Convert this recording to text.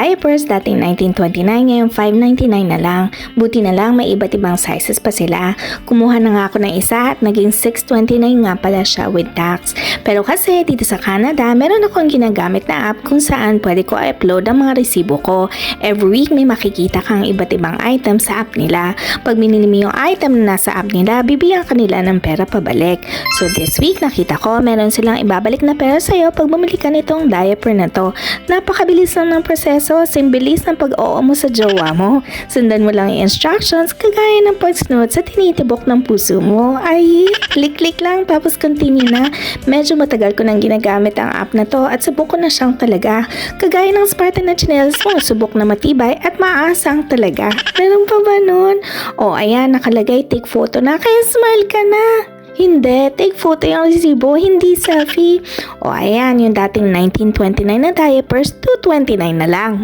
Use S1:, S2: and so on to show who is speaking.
S1: diapers, dating 1929, ngayon 599 na lang. Buti na lang may iba't ibang sizes pa sila. Kumuha na nga ako ng isa at naging 629 nga pala siya with tax. Pero kasi dito sa Canada, meron akong ginagamit na app kung saan pwede ko i-upload ang mga resibo ko. Every week may makikita kang iba't ibang item sa app nila. Pag minili mo yung item na nasa app nila, bibigyan ka nila ng pera pabalik. So this week nakita ko meron silang ibabalik na pera sa'yo pag bumili ka nitong diaper na to. Napakabilis lang ng proseso, simbilis ng pag-oo mo sa jowa mo. Sundan mo lang yung instructions kagaya ng pag-snooze sa tinitibok ng puso mo. Ay, click-click lang tapos continue na. Medyo matagal ko nang ginagamit ang app na to at subok ko na siyang talaga. Kagaya ng Spartan na chinelas mo, subok na matibay at maasang talaga. Meron pa ba nun? O ayan, nakalagay take photo na kaya smile ka na. Hindi, take photo yung resibo, hindi selfie. O ayan, yung dating 1929 na diapers, 229 na lang.